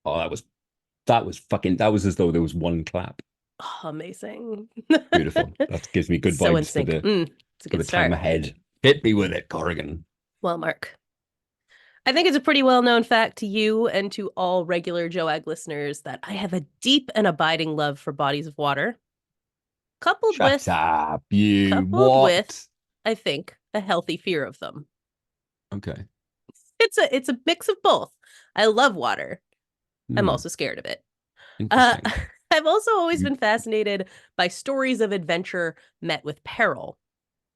Oh, that was as though there was one clap. Oh, amazing. Beautiful. That gives me good So in vibes sync. It's a for good the time start. ahead. Hit me with it, Corrigan. Well, Mark, I think it's a pretty well known fact to you and to all regular Joe Egg listeners that I have a deep and abiding love for bodies of water, coupled Shut with, up, you coupled with, what? I think, a healthy fear of them. Okay. It's a mix of both. I love water. I'm Hmm. also scared of it. Uh, Interesting. I've also always You, been fascinated by stories of adventure met with peril.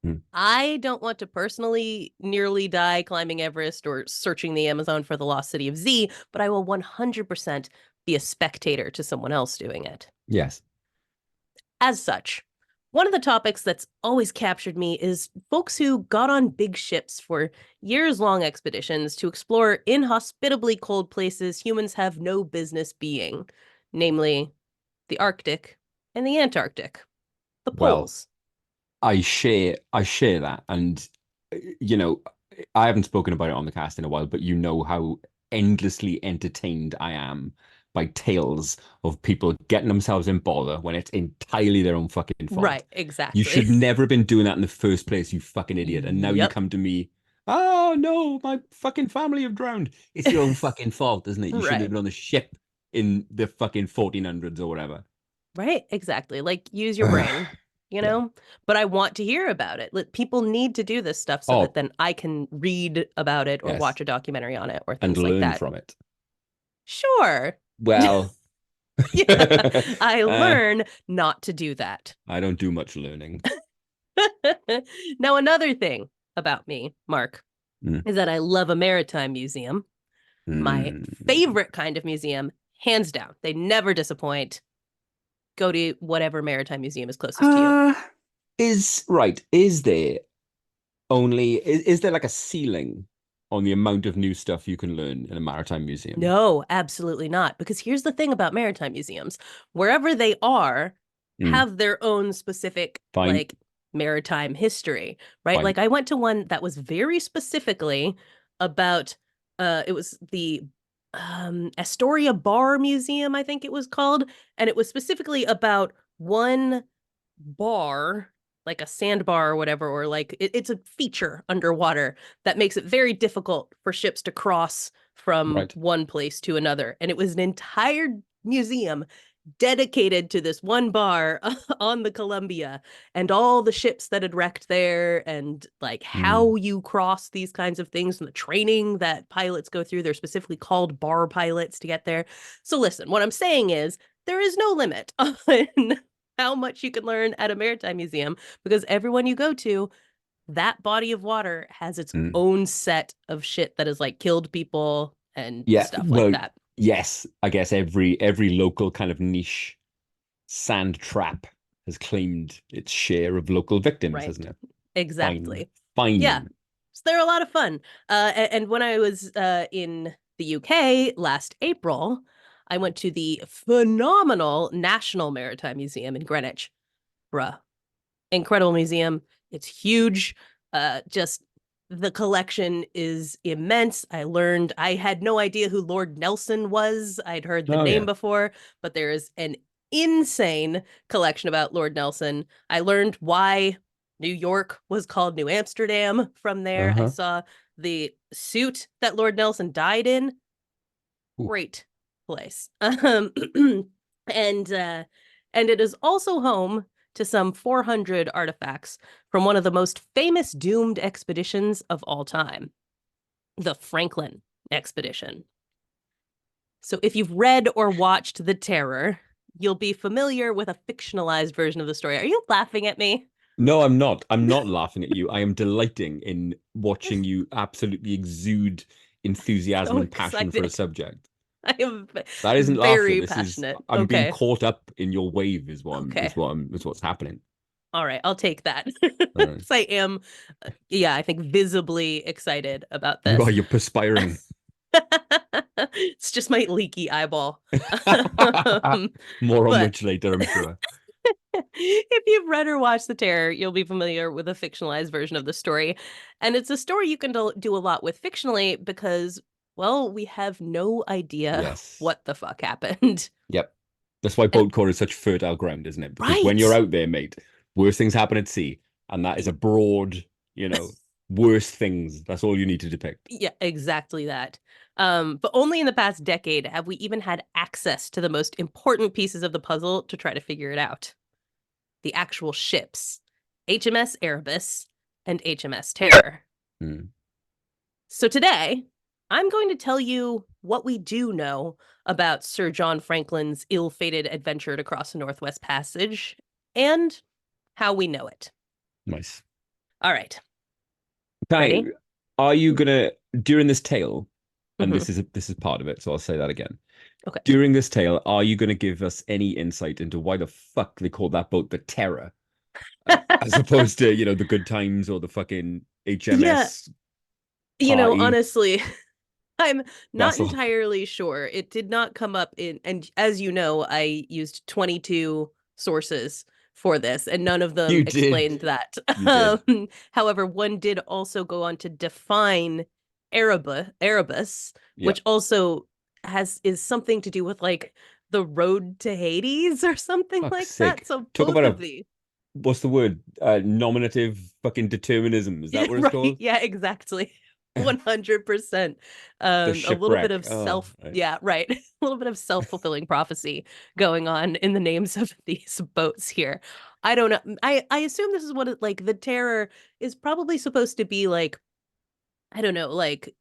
hmm. I don't want to personally nearly die climbing Everest or searching the Amazon for the lost city of Z, but I will 100% be a spectator to someone else doing it. Yes. As such, one of the topics that's always captured me is folks who got on big ships for years long expeditions to explore inhospitably cold places humans have no business being, namely the Arctic and the Antarctic, the Well, poles. I share that, and you know, I haven't spoken about it on the cast in a while, but you know how endlessly entertained I am by tales of people getting themselves in bother when it's entirely their own fucking fault. Right, You exactly. should never have been doing that in the first place, you fucking idiot. And now you Yep. come to me, oh no, my fucking family have drowned. It's your own fucking fault, isn't it? You shouldn't have Right. been on the ship in the fucking 1400s or whatever. Right, exactly. Like use your brain, you Yeah. know? But I want to hear about it. People need to do this stuff so that Oh, then I can read about it or yes. watch a documentary on it or And things like learn that. from it. Sure. Well, Yeah. I uh, learn not to do that. I don't do much learning. Now, another thing about me, Mark, Mm. is that I love a maritime museum. My Mm. favorite kind of museum, hands down. They never disappoint. Go to whatever maritime museum is closest to you. Uh, is right. Is there is there like a ceiling on the amount of new stuff you can learn in a maritime museum? No, absolutely not. Because here's the thing about maritime museums, wherever they are, Mm. have their own specific, Fine, like, maritime history, right? fine. Like, I went to one that was very specifically about, it was the Astoria Bar Museum, I think it was called. And it was specifically about one bar, like a sandbar or whatever, or like it's a feature underwater that makes it very difficult for ships to cross from Right. one place to another. And it was an entire museum dedicated to this one bar on the Columbia and all the ships that had wrecked there and like Mm. how you cross these kinds of things and the training that pilots go through. They're specifically called bar pilots to get there. So listen, what I'm saying is there is no limit on how much you can learn at a maritime museum because everyone you go to, that body of water has its Mm. own set of shit that has like killed people and Yeah. stuff like Well, that. yes. I guess every local kind of niche sand trap has claimed its share of local victims, Right. hasn't it? Fine. Exactly. Yeah. Fine. So they're a lot of fun. And when I was in the UK last April, I went to the phenomenal National Maritime Museum in Greenwich. Bruh, incredible museum. It's huge. Just the collection is immense. I had no idea who Lord Nelson was. I'd heard the Oh name yeah. before, but there is an insane collection about Lord Nelson. I learned why New York was called New Amsterdam from there. I Uh-huh. saw the suit that Lord Nelson died in. Ooh. Great place. And and it is also home to some 400 artifacts from one of the most famous doomed expeditions of all time, the Franklin expedition. So if you've read or watched The Terror, you'll be familiar with a fictionalized version of the story. Are you laughing at me? No, I'm not. I'm not laughing at you. I am delighting in watching you absolutely exude enthusiasm So and passion for a excited. subject. I am That isn't laughter. very This is passionate. I'm being Okay. caught up in your wave is what I'm Okay. is what's happening. All right, I'll take that. All right. Because I am, yeah, I think visibly excited about You are this. you're perspiring. It's just my leaky eyeball. More on But which later, I'm sure. if you've read or watched The Terror, you'll be familiar with a fictionalized version of the story. And it's a story you can do a lot with fictionally because Well, we have no idea Yes. what the fuck happened. Yep. That's why And boat core is such fertile ground, isn't it? Because when you're right. out there, mate, worst things happen at sea. And that is a broad, you know, worst things. That's all you need to depict. Yeah, exactly that. But only in the past decade have we even had access to the most important pieces of the puzzle to try to figure it out. The actual ships, HMS Erebus and HMS Terror. Hmm. So today, I'm going to tell you what we do know about Sir John Franklin's ill-fated adventure to cross the Northwest Passage and how we know it. Nice. All right, Okay, ready? are you gonna during this tale, and Hmm. this is part of it, so I'll say that again. Okay. During this tale, are you gonna give us any insight into why the fuck they call that boat the Terror, as opposed to, the Good Times or the fucking Yeah, HMS Party honestly, I'm not vessel? entirely sure. It did not come up and as you know, I used 22 sources for this, and none of them You did. explained that. You did. However, one did also go on to define Erebus, Yeah. which also is something to do with like the road to Hades or something Fuck's like that. sake. So Talk both about of a these. what's the word? Nominative fucking determinism. Is that Yeah, what it's right. called? Yeah, exactly. 100%. The A little bit shipwreck. of Oh, right. yeah, right. A little bit of self-fulfilling prophecy going on in the names of these boats here. I don't know. I assume this is what like the terror is probably supposed to be like, I don't know, like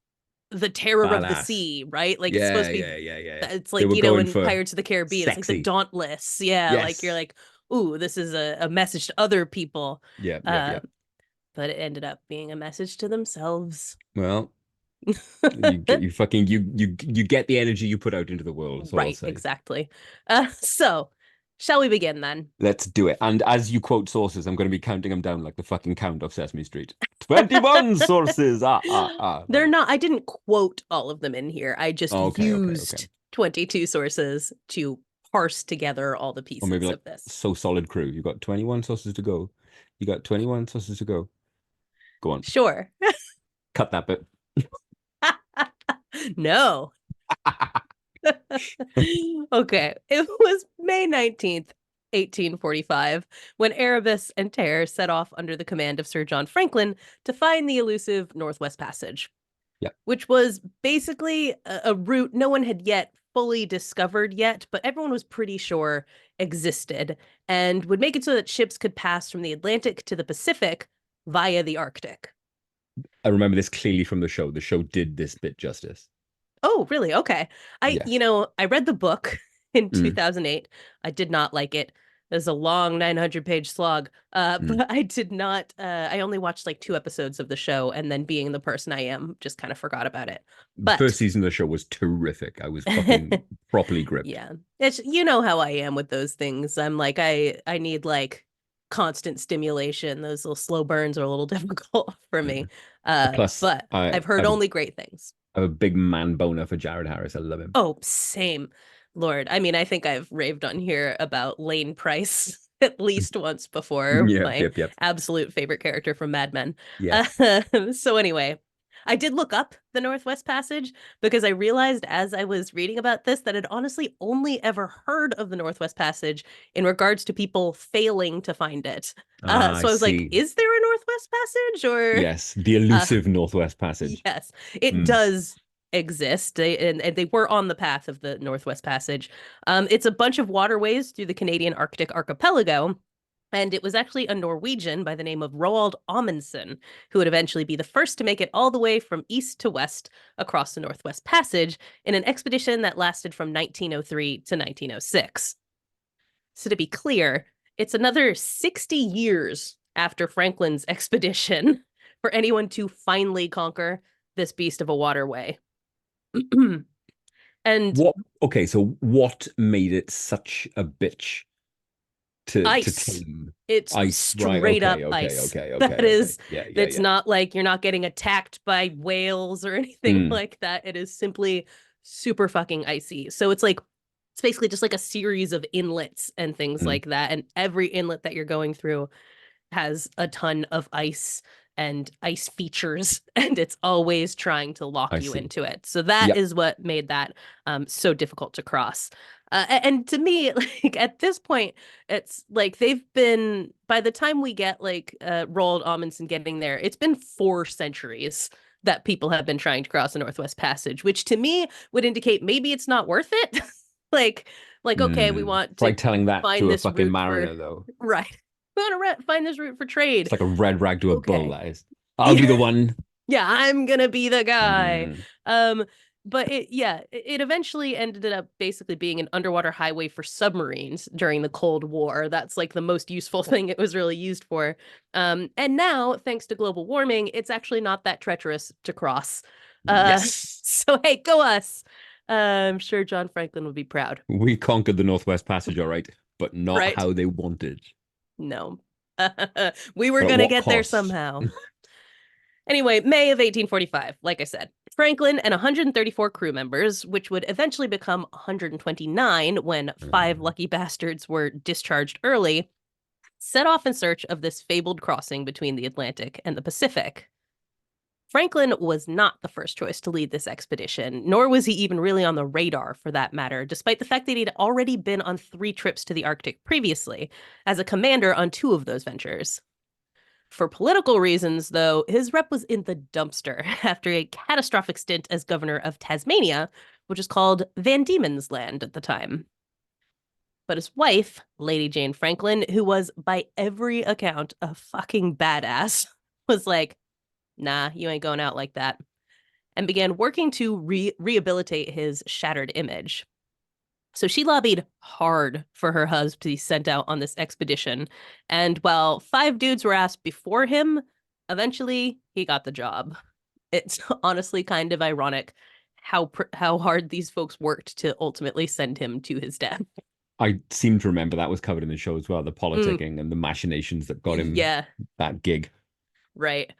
the terror of the Badass. sea, right? Like it's supposed Yeah, to be yeah, yeah, yeah, yeah. it's They like, were going in for Pirates of the Caribbean, it's like the sexy. Dauntless. Yeah, like you're Yes. like, ooh, this is a message to other people. Yep, yep, Uh, yep. but it ended up being a message to themselves. Well, you get the energy you put out into the world, that's all I'll Right, say. exactly. So, shall we begin then? Let's do it. And as you quote sources, I'm going to be counting them down like the fucking count of Sesame Street. 21 sources. They're Right. not, I didn't quote all of them in here. I just Okay, okay, okay. used 22 sources to parse together all the Or maybe pieces like of this. So Solid Crew. You got 21 sources to go. You got 21 sources to go. Go on. Sure. Cut that bit. No. Okay. It was May 19th, 1845, when Erebus and Terror set off under the command of Sir John Franklin to find the elusive Northwest Passage, Yeah. which was basically a route no one had yet fully discovered yet, but everyone was pretty sure existed and would make it so that ships could pass from the Atlantic to the Pacific via the Arctic. I remember this clearly from the show. The show did this bit justice. Oh, really? Okay. Yes. I read the book in Mm, 2008. I did not like it. It was a long 900-page slog. mm. But I did not, I only watched like 2 episodes of the show, and then being the person I am, just kind of forgot about it. The But first season of the show was terrific. I was fucking properly gripped. yeah, it's, you know how I am with those things. I'm like, I need like constant stimulation. Those little slow burns are a little difficult for me. Mm. Plus, But I I've heard have only great things. I have a big man boner for Jared Harris. I love him. Oh, same. Lord. I mean, I think I've raved on here about Lane Price at least once before, Yep, my yep, yep. absolute favorite character from Mad Men. Yes. So anyway, I did look up the Northwest Passage because I realized as I was reading about this that I'd honestly only ever heard of the Northwest Passage in regards to people failing to find it. Ah, I So I was like, see. is there a Northwest Passage or Yes, the uh, elusive Northwest Passage. yes, it Mm. does exist. And they were on the path of the Northwest Passage. It's a bunch of waterways through the Canadian Arctic archipelago. And it was actually a Norwegian by the name of Roald Amundsen who would eventually be the first to make it all the way from east to west across the Northwest Passage in an expedition that lasted from 1903 to 1906. So to be clear, it's another 60 years after Franklin's expedition for anyone to finally conquer this beast of a waterway. And What? Okay, so what made it such a bitch to ice. tame? It's Ice, right? straight up Okay, okay, ice. okay, That okay, okay. is, Yeah, yeah, that's yeah. not like you're not getting attacked by whales or anything Mm, like that. It is simply super fucking icy. So it's basically just like a series of inlets and things mm, like that. And every inlet that you're going through has a ton of ice and ice features, and it's always trying to lock I you see. into it. So that Yep. is what made that so difficult to cross. And to me, like at this point, it's like they've been, by the time we get like Roald Amundsen getting there, it's been 4 centuries that people have been trying to cross the Northwest Passage, which to me would indicate maybe it's not worth it. like, okay, we want It's to like telling that find to a this fucking route for mariner, though. right. We want to find this route for It's trade. like a red rag to a bull, Okay. that is. I'll be Yeah. the one. Yeah, I'm gonna be the guy. Mm, Um, but it eventually ended up basically being an underwater highway for submarines during the Cold War. That's like the most useful thing it was really used for. And now, thanks to global warming, it's actually not that treacherous to cross. yes. So hey, go us. I'm sure John Franklin would be proud, We conquered the Northwest Passage, all right, but not right? how they wanted. No. We were But at gonna what get there cost? somehow. Anyway, May of 1845, like I said, Franklin and 134 crew members, which would eventually become 129 when 5 lucky bastards were discharged early, set off in search of this fabled crossing between the Atlantic and the Pacific. Franklin was not the first choice to lead this expedition, nor was he even really on the radar for that matter, despite the fact that he'd already been on 3 trips to the Arctic previously, as a commander on 2 of those ventures. For political reasons, though, his rep was in the dumpster after a catastrophic stint as governor of Tasmania, which is called Van Diemen's Land at the time. But his wife, Lady Jane Franklin, who was by every account a fucking badass, was like, nah, you ain't going out like that, and began working to rehabilitate his shattered image. So she lobbied hard for her husband to be sent out on this expedition. And while 5 dudes were asked before him, eventually he got the job. It's honestly kind of ironic how hard these folks worked to ultimately send him to his death. I seem to remember that was covered in the show as well, the Mm, politicking and the machinations that got him yeah, that gig. right.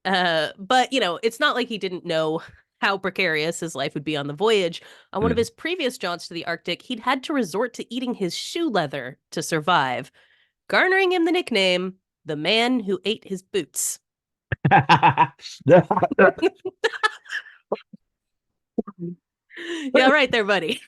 But it's not like he didn't know how precarious his life would be on the voyage. On one of Mm. his previous jaunts to the Arctic, he'd had to resort to eating his shoe leather to survive, garnering him the nickname the man who ate his boots. Yeah, right there, buddy.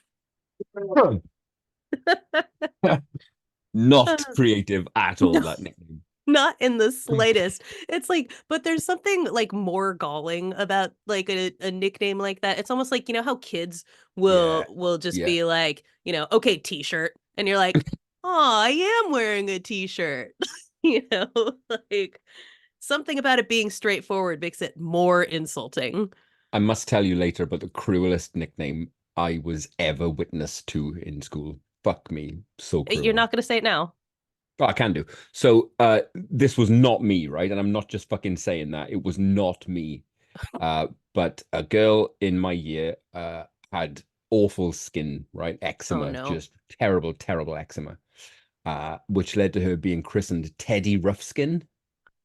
Not creative at all, No, that nickname. not in the slightest. It's like, but there's something like more galling about like a nickname like that. It's almost like, how kids will Yeah. will just Yeah. be like, okay, t-shirt. And you're like, oh, I am wearing a t-shirt. you know, like something about it being straightforward makes it more insulting. I must tell you later about the cruelest nickname I was ever witness to in school. Fuck me, so You're cruel. not gonna say it now. Oh, I can do. So, this was not me, right? And I'm not just fucking saying that. It was not me. But a girl in my year had awful skin, right? Oh Eczema, no. just terrible, terrible eczema, which led to her being christened Teddy Roughskin.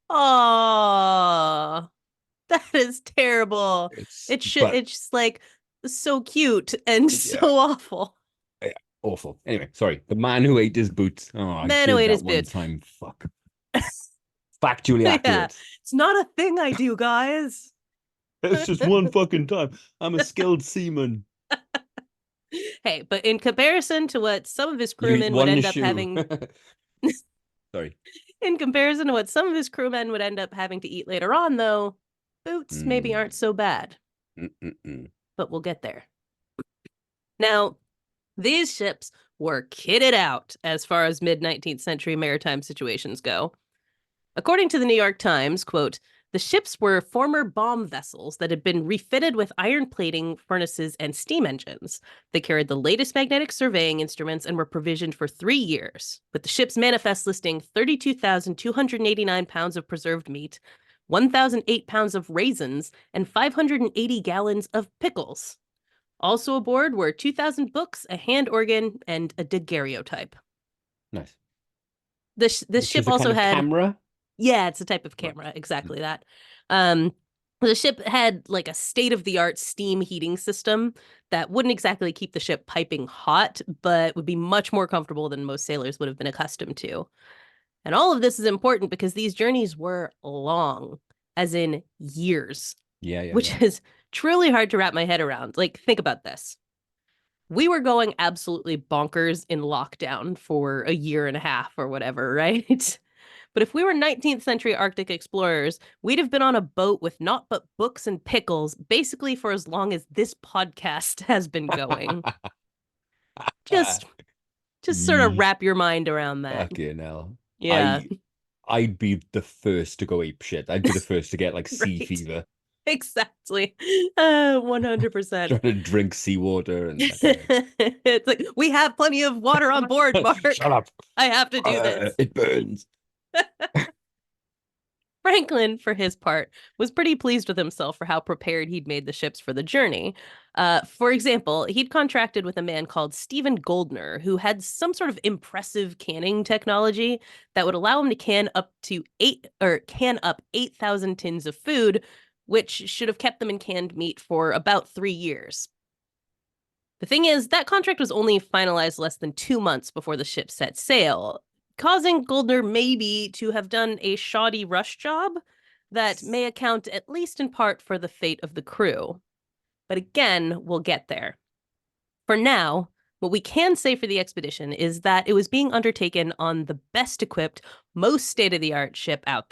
Oh, that is terrible. But It's just like so cute and yeah, so awful. yeah, awful. Anyway, sorry. The man who ate his boots. Oh, I Man who did ate that his one boots. time. Fuck. Factually Yeah, accurate. it's not a thing I do, guys. It's just one fucking time. I'm a skilled seaman. Hey, but in comparison to what some of his You eat crewmen would one end up shoe. having, Sorry. in comparison to what some of his crewmen would end up having to eat later on, though, boots maybe Mm. aren't so bad. Mm-mm-mm. But we'll get there. Now, these ships were kitted out as far as mid 19th century maritime situations go. According to the New York Times, quote, the ships were former bomb vessels that had been refitted with iron plating, furnaces, and steam engines. They carried the latest magnetic surveying instruments and were provisioned for 3 years, with the ship's manifest listing 32,289 pounds of preserved meat, 1,008 pounds of raisins, and 580 gallons of pickles. Also aboard were 2,000 books, a hand organ, and a daguerreotype. Nice. This Which ship is a kind also of had, camera. yeah, it's a type of Right. camera, exactly that. Um, the ship had like a state-of-the-art steam heating system that wouldn't exactly keep the ship piping hot, but would be much more comfortable than most sailors would have been accustomed to. And all of this is important because these journeys were long. as in years, Yeah, yeah, which yeah. is truly hard to wrap my head around. Like, think about this. We were going absolutely bonkers in lockdown for a year and a half or whatever, right? But if we were 19th century Arctic explorers, we'd have been on a boat with naught but books and pickles basically for as long as this podcast has been going. Just just sort of Ye wrap your mind around that. fucking hell. Yeah, I'd be the first to go ape shit. I'd be the first to get like sea right. fever, Exactly. 100%. trying to drink seawater and fucking It's like we have plenty of water on board, shut Mark. up. I have to do this. It burns. Franklin, for his part, was pretty pleased with himself for how prepared he'd made the ships for the journey. For example, he'd contracted with a man called Stephen Goldner, who had some sort of impressive canning technology that would allow him to can up 8,000 tins of food, which should have kept them in canned meat for about 3 years. The thing is, that contract was only finalized less than 2 months before the ship set sail, causing Goldner maybe to have done a shoddy rush job that may account, at least in part, for the fate of the crew. But again, we'll get there. For now, what we can say for the expedition is that it was being undertaken on the best equipped, most state of the art ships out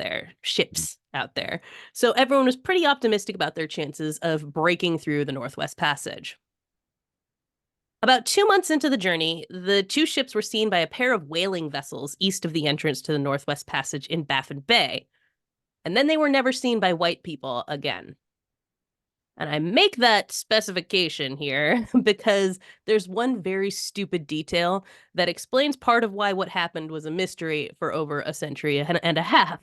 there. So everyone was pretty optimistic about their chances of breaking through the Northwest Passage. About 2 months into the journey, the two ships were seen by a pair of whaling vessels east of the entrance to the Northwest Passage in Baffin Bay. And then they were never seen by white people again. And I make that specification here because there's one very stupid detail that explains part of why what happened was a mystery for over a century and a half.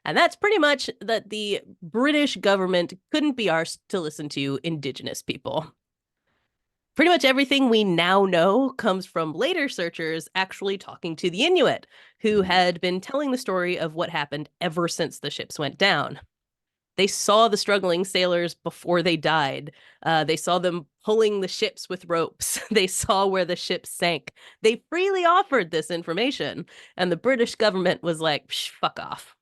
And that's pretty much that the British government couldn't be arsed to listen to Indigenous people. Pretty much everything we now know comes from later searchers actually talking to the Inuit, who had been telling the story of what happened ever since the ships went down. They saw the struggling sailors before they died. They saw them pulling the ships with ropes. They saw where the ships sank. They freely offered this information, and the British government was like, fuck off.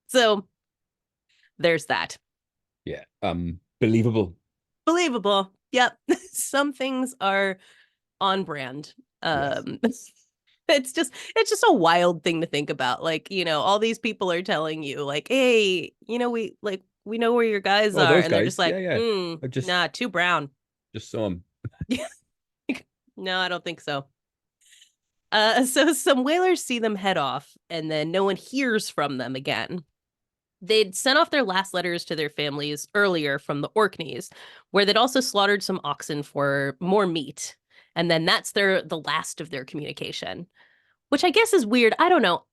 So there's that. Yeah. Believable. Believable. Yep. Some things are on brand. Yes. It's just a wild thing to think about. Like, all these people are telling you, like, hey, we know where your guys Oh, are, those and they're just guys. Yeah, like, yeah. I nah, too brown. just saw them. No, I don't think so. So some whalers see them head off, and then no one hears from them again. They'd sent off their last letters to their families earlier from the Orkneys, where they'd also slaughtered some oxen for more meat. And then that's the last of their communication, which I guess is weird. I don't know.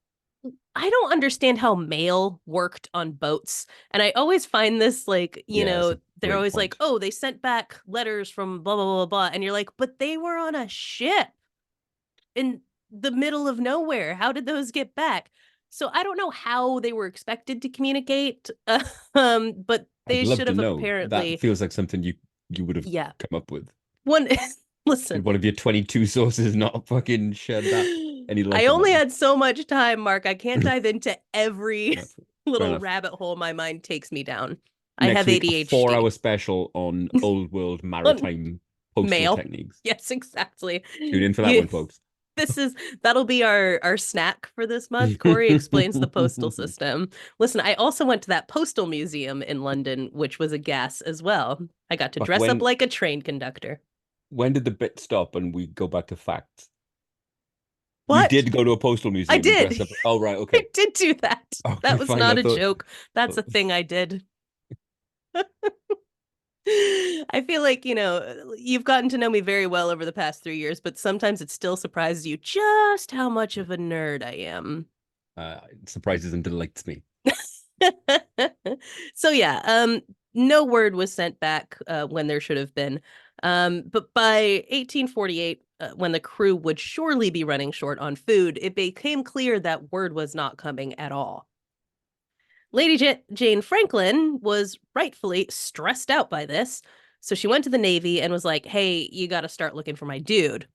I don't understand how mail worked on boats. And I always find this like, Yeah, that's a they're great always like, point. oh, they sent back letters from blah, blah, blah, blah. And you're like, but they were on a ship in the middle of nowhere. How did those get back? So I don't know how they were expected to communicate, but I'd they love should to have know. That apparently, feels like something you would have yeah. come up with. One, Did listen, one of your 22 sources not fucking shed that any I light on that only one? had so much time, Mark. I can't dive into every No, fair little enough. rabbit hole my mind takes me down. I Next have week, a ADHD. 4-hour special on old world On maritime postal mail. techniques. Yes, exactly. Tune in for that You, one, folks. that'll be our snack for this month. Corey explains the postal system. Listen, I also went to that postal museum in London, which was a gas as well. I got to Fuck, dress up like a train conductor. when did the bit stop and we go back to facts? You What? did go to a postal I museum and did. dress up. Oh, right, I okay. did do that. Okay, That was fine. I not a thought joke. That's a thing I did. I feel like, you've gotten to know me very well over the past 3 years, but sometimes it still surprises you just how much of a nerd I am. it surprises and delights me. So yeah, no word was sent back when there should have been. But by 1848, when the crew would surely be running short on food, it became clear that word was not coming at all. Lady Jane Franklin was rightfully stressed out by this, so she went to the Navy and was like, hey, you got to start looking for my dude.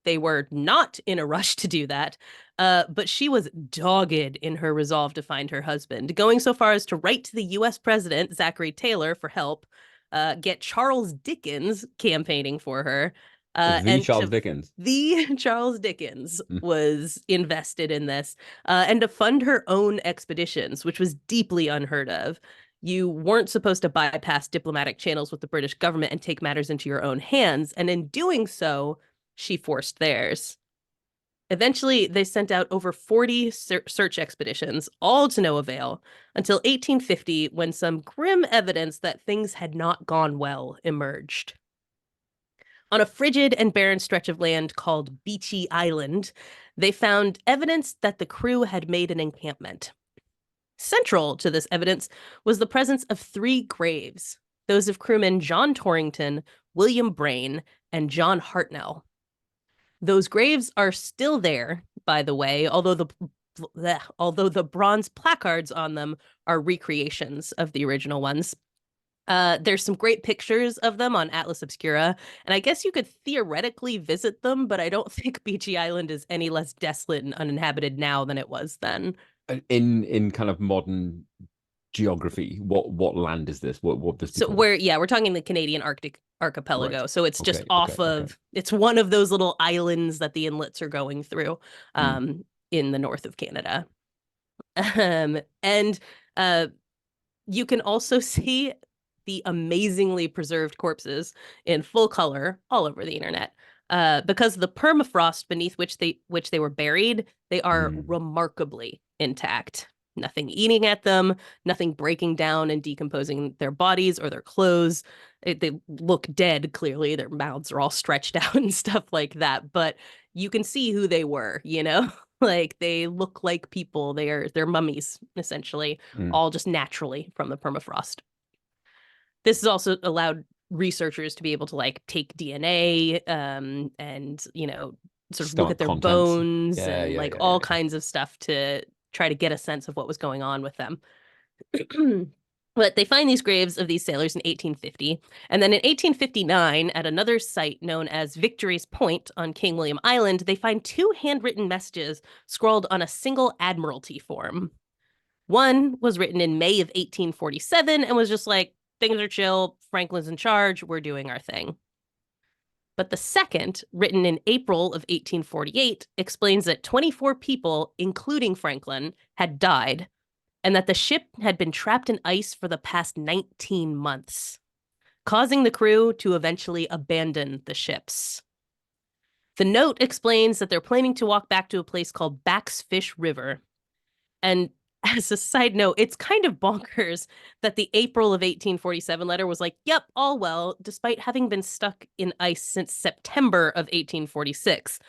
They were not in a rush to do that, but she was dogged in her resolve to find her husband, going so far as to write to the US president, Zachary Taylor, for help, get Charles Dickens campaigning for her, The and Charles to Dickens. the Charles Dickens Mm. was invested in this, and to fund her own expeditions, which was deeply unheard of. You weren't supposed to bypass diplomatic channels with the British government and take matters into your own hands, and in doing so, she forced theirs. Eventually, they sent out over 40 search expeditions, all to no avail, until 1850, when some grim evidence that things had not gone well emerged. On a frigid and barren stretch of land called Beachy Island, they found evidence that the crew had made an encampment. Central to this evidence was the presence of three graves, those of crewmen John Torrington, William Brain, and John Hartnell. Those graves are still there, by the way, although the bronze placards on them are recreations of the original ones. There's some great pictures of them on Atlas Obscura, and I guess you could theoretically visit them, but I don't think Beachy Island is any less desolate and uninhabited now than it was then. In kind of modern geography, what land is this? What would this be So called? we're talking the Canadian Arctic Right. archipelago. So it's just Okay. Okay. off Okay. of it's one of those little islands that the inlets are going through Mm. in the north of Canada. And you can also see the amazingly preserved corpses in full color all over the internet. Because the permafrost beneath which they were buried, they are Mm. remarkably intact. Nothing eating at them, nothing breaking down and decomposing their bodies or their clothes. They look dead, clearly. Their mouths are all stretched out and stuff like that. But you can see who they were, you know? Like they look like people. They're mummies, essentially, Mm. all just naturally from the permafrost. This has also allowed researchers to be able to like take DNA and sort of look Stomach at their contents. bones Yeah. and Yeah. like Yeah. all Yeah. kinds of stuff to try to get a sense of what was going on with them. But they find these graves of these sailors in 1850. And then in 1859, at another site known as Victory's Point on King William Island, they find two handwritten messages scrawled on a single admiralty form. One was written in May of 1847 and was just like, things are chill, Franklin's in charge, we're doing our thing. But the second, written in April of 1848, explains that 24 people, including Franklin, had died and that the ship had been trapped in ice for the past 19 months, causing the crew to eventually abandon the ships. The note explains that they're planning to walk back to a place called Back's Fish River. And as a side note, it's kind of bonkers that the April of 1847 letter was like, yep, all well, despite having been stuck in ice since September of 1846.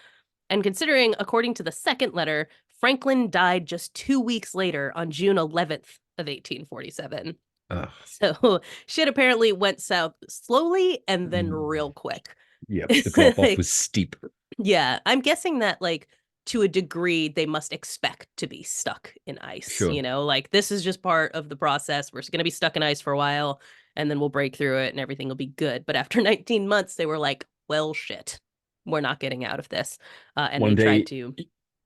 And considering, according to the second letter, Franklin died just 2 weeks later on June 11th of 1847. Ugh. So shit apparently went south slowly and then Mm. real quick. Yep. The drop off Like, was steep. yeah, I'm guessing that like to a degree they must expect to be stuck in ice, Sure. like this is just part of the process. We're going to be stuck in ice for a while and then we'll break through it and everything will be good. But after 19 months they were like, well shit. We're not getting out of this. And One they tried day to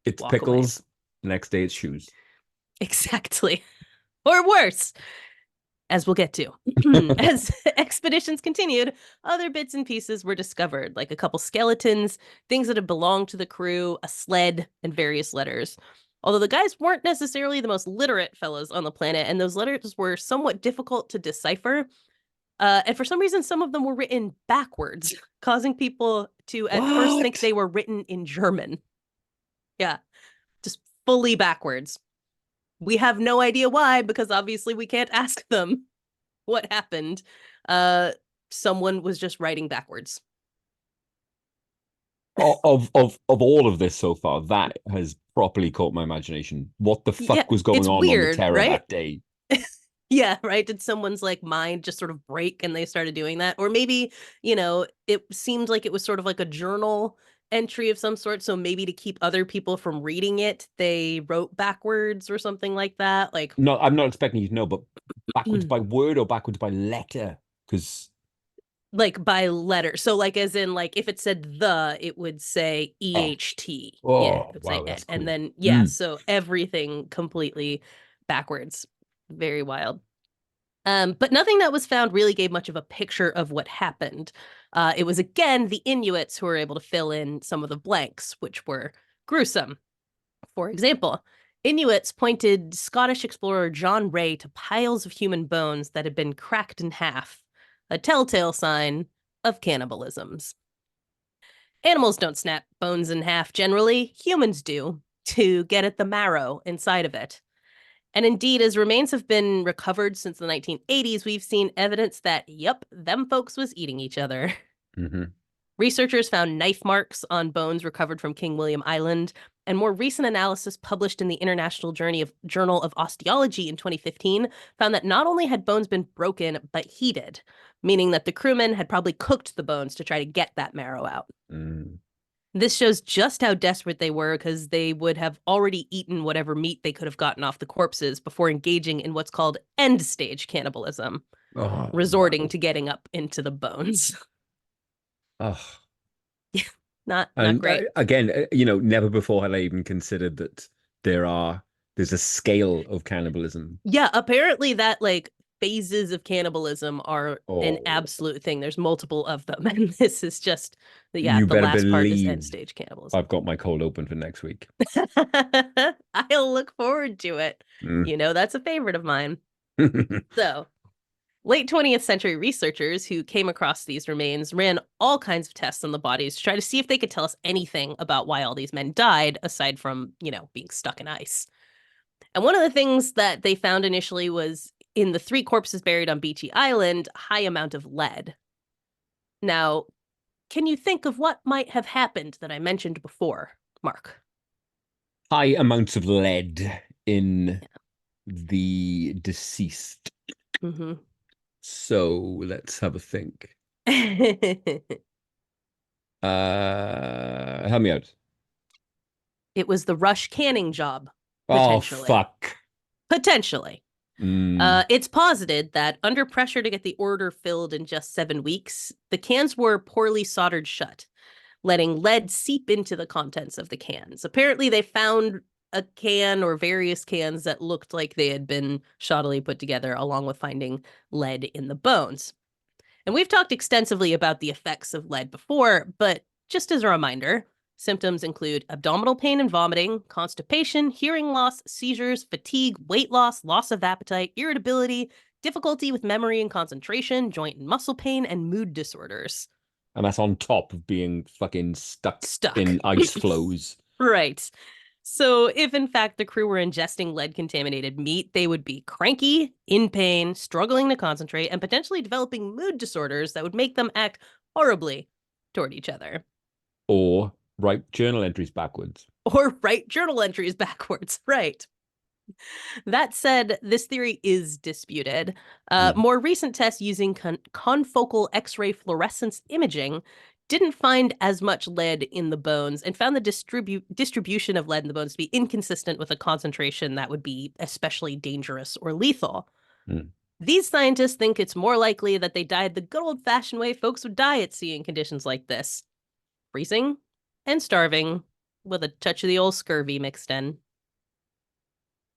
it's walk away. pickles. The next day it's shoes. Exactly. Or worse, as we'll get to. As expeditions continued, other bits and pieces were discovered, like a couple skeletons, things that had belonged to the crew, a sled, and various letters. Although the guys weren't necessarily the most literate fellows on the planet, and those letters were somewhat difficult to decipher. And for some reason, some of them were written backwards, causing people to at first think What? they were written in German. Yeah, just fully backwards. We have no idea why, because obviously we can't ask them what happened. Uh, Someone was just writing backwards. Of all of this so far, that has properly caught my imagination. What the Yeah, fuck was going it's on the weird, Terror right? that day? Yeah, right. Did someone's like mind just sort of break and they started doing that? Or maybe, it seemed like it was sort of like a journal entry of some sort. So maybe to keep other people from reading it, they wrote backwards or something like that. Like, No, I'm not expecting you to know, but backwards by word or backwards by letter? Because like by letter. So like as in like if it said the, it would say Oh, EHT. Yeah, it oh, would say wow, et. that's And cool. then yeah, Mm. so everything completely backwards. Very wild. But nothing that was found really gave much of a picture of what happened. It was again the Inuits who were able to fill in some of the blanks, which were gruesome. For example, Inuits pointed Scottish explorer John Ray to piles of human bones that had been cracked in half, a telltale sign of cannibalisms. Animals don't snap bones in half generally, humans do, to get at the marrow inside of it. And indeed, as remains have been recovered since the 1980s, we've seen evidence that, yep, them folks was eating each other. Hmm. Researchers found knife marks on bones recovered from King William Island, and more recent analysis published in the International Journal of Osteology in 2015 found that not only had bones been broken, but heated, meaning that the crewmen had probably cooked the bones to try to get that marrow out. Mm. This shows just how desperate they were because they would have already eaten whatever meat they could have gotten off the corpses before engaging in what's called end stage cannibalism, Oh, resorting wow. to getting up into the bones. Oh. Not And great. again, never before had I even considered that there are there's a scale of cannibalism. Yeah, apparently that like phases of cannibalism are an Oh, absolute thing. There's multiple of them, and this is just yeah, you the better last part is end believe stage cannibalism. I've got my cold open for next week. I'll look forward to it. Mm. You know, that's a favorite of mine. So, late 20th century researchers who came across these remains ran all kinds of tests on the bodies to try to see if they could tell us anything about why all these men died, aside from, being stuck in ice. And one of the things that they found initially was in the three corpses buried on Beachy Island, a high amount of lead. Now, can you think of what might have happened that I mentioned before, Mark? High amounts of lead in the deceased. Mm-hmm. So let's have a think. Help me out. It was the rush canning job, Oh, potentially. fuck. Potentially. Mm. It's posited that under pressure to get the order filled in just 7 weeks, the cans were poorly soldered shut, letting lead seep into the contents of the cans. Apparently, they found a can or various cans that looked like they had been shoddily put together, along with finding lead in the bones. And we've talked extensively about the effects of lead before, but just as a reminder, symptoms include abdominal pain and vomiting, constipation, hearing loss, seizures, fatigue, weight loss, loss of appetite, irritability, difficulty with memory and concentration, joint and muscle pain, and mood disorders. And that's on top of being fucking stuck Stuck. in ice flows. Right. So, if in fact the crew were ingesting lead contaminated meat, they would be cranky, in pain, struggling to concentrate, and potentially developing mood disorders that would make them act horribly toward each other. Or write journal entries backwards. Or write journal entries backwards. Right. That said, this theory is disputed. Mm. More recent tests using confocal X ray fluorescence imaging didn't find as much lead in the bones and found the distribution of lead in the bones to be inconsistent with a concentration that would be especially dangerous or lethal. Mm. These scientists think it's more likely that they died the good old fashioned way folks would die at sea in conditions like this, freezing and starving with a touch of the old scurvy mixed in.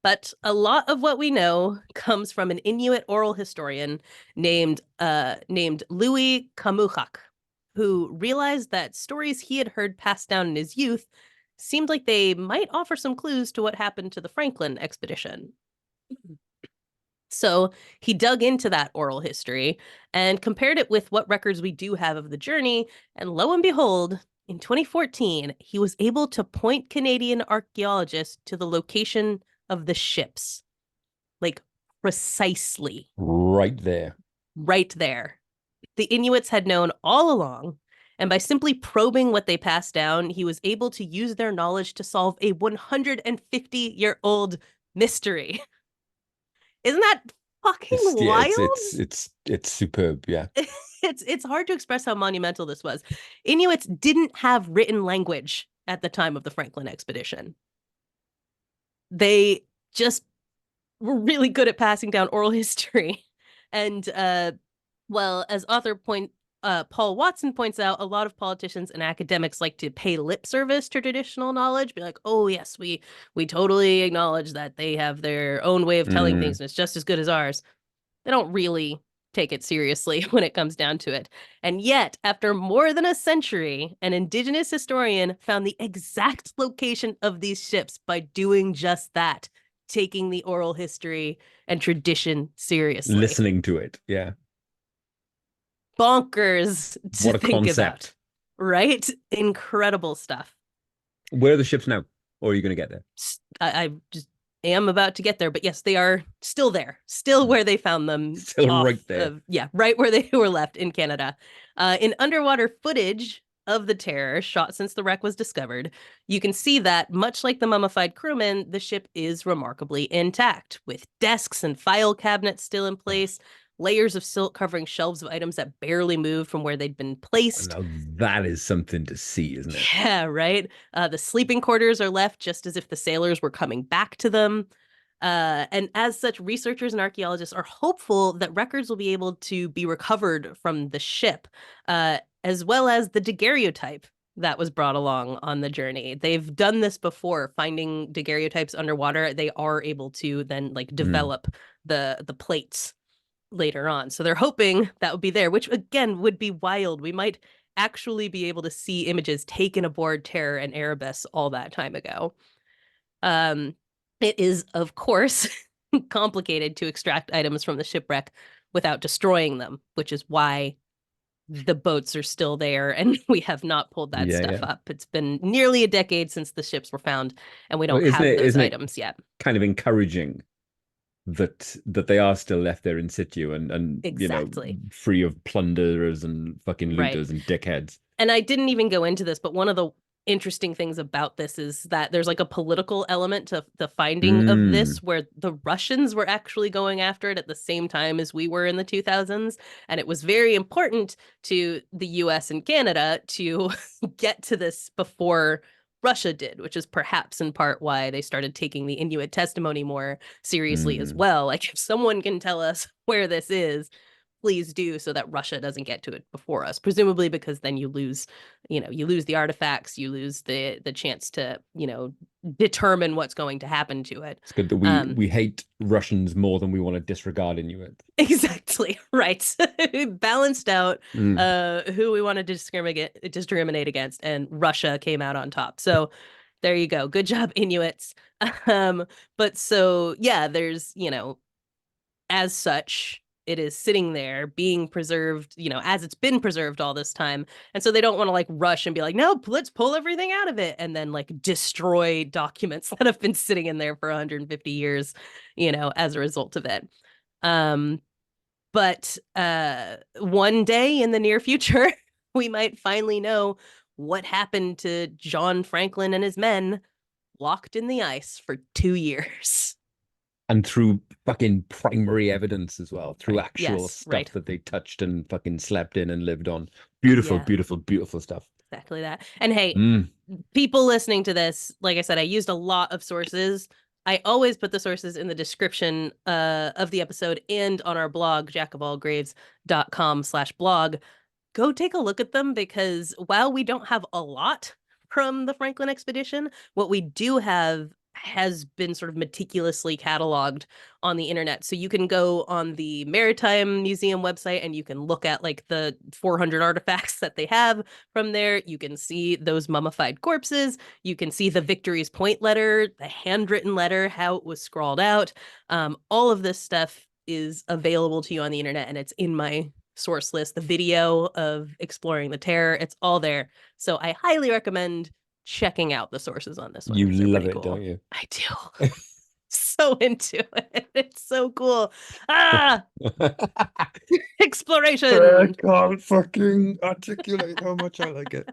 But a lot of what we know comes from an Inuit oral historian named Louis Kamuchak, who realized that stories he had heard passed down in his youth seemed like they might offer some clues to what happened to the Franklin expedition. So he dug into that oral history and compared it with what records we do have of the journey, and lo and behold, in 2014, he was able to point Canadian archaeologists to the location of the ships, like precisely Right there. right there. The Inuits had known all along, and by simply probing what they passed down, he was able to use their knowledge to solve a 150-year-old mystery. Isn't that fucking It's yeah, wild? it's superb. Yeah. It's hard to express how monumental this was. Inuits didn't have written language at the time of the Franklin expedition. They just were really good at passing down oral history. And well, as Paul Watson points out, a lot of politicians and academics like to pay lip service to traditional knowledge, be like, oh yes, we totally acknowledge that they have their own way of telling things and it's just as good as ours. They don't really take it seriously when it comes down to it. And yet, after more than a century, an Indigenous historian found the exact location of these ships by doing just that, taking the oral history and tradition seriously. Listening to it, yeah. Bonkers to What a think concept. about, right? Incredible stuff. Where are the ships now? Or are you going to get there? I just am about to get there, but yes, they are still there, still where they found them. Still right there. Right where they were left in Canada. In underwater footage of the Terror shot since the wreck was discovered, you can see that, much like the mummified crewmen, the ship is remarkably intact, with desks and file cabinets still in place, layers of silt covering shelves of items that barely moved from where they'd been placed. Now that is something to see, isn't it? Yeah, right. The sleeping quarters are left just as if the sailors were coming back to them. And as such, researchers and archaeologists are hopeful that records will be able to be recovered from the ship, as well as the daguerreotype that was brought along on the journey. They've done this before, finding daguerreotypes underwater. They are able to then develop the plates later on. So they're hoping that would be there, which again would be wild. We might actually be able to see images taken aboard Terror and Erebus all that time ago. It is, of course, complicated to extract items from the shipwreck without destroying them, which is why the boats are still there and we have not pulled that stuff up. It's been nearly a decade since the ships were found and we don't have those items yet. Kind of encouraging that they are still left there in situ and exactly. Free of plunderers and fucking looters and dickheads. And I didn't even go into this, but one of the interesting things about this is that there's a political element to the finding of this, where the Russians were actually going after it at the same time as we were in the 2000s. And it was very important to the US and Canada to get to this before Russia did, which is perhaps in part why they started taking the Inuit testimony more seriously as well. If someone can tell us where this is, please do, so that Russia doesn't get to it before us, presumably because then you lose the artifacts, you lose the chance to, determine what's going to happen to it. It's good that we hate Russians more than we want to disregard Inuit. Exactly, right. Balanced out who we want to discriminate against, and Russia came out on top. So there you go. Good job, Inuits. But so, yeah, there's, as such, it is sitting there being preserved, as it's been preserved all this time. And so they don't want to rush and be like, no, let's pull everything out of it and then destroy documents that have been sitting in there for 150 years, as a result of it. But one day in the near future, we might finally know what happened to John Franklin and his men locked in the ice for 2 years. And through fucking primary evidence as well, through actual stuff that they touched and fucking slept in and lived on. Beautiful, beautiful, beautiful stuff. Exactly that. And hey, people listening to this, like I said, I used a lot of sources. I always put the sources in the description of the episode and on our blog, jackofallgraves.com/blog. Go take a look at them, because while we don't have a lot from the Franklin expedition, what we do have has been sort of meticulously cataloged on the internet. So you can go on the Maritime Museum website and you can look at the 400 artifacts that they have from there. You can see those mummified corpses. You can see the Victory's Point letter, the handwritten letter, how it was scrawled out. All of this stuff is available to you on the internet, and it's in my source list. The video of exploring the Terror, it's all there. So I highly recommend checking out the sources on this one. You love it, don't you? I do. So into it. It's so cool. Exploration. I can't fucking articulate how much I like it.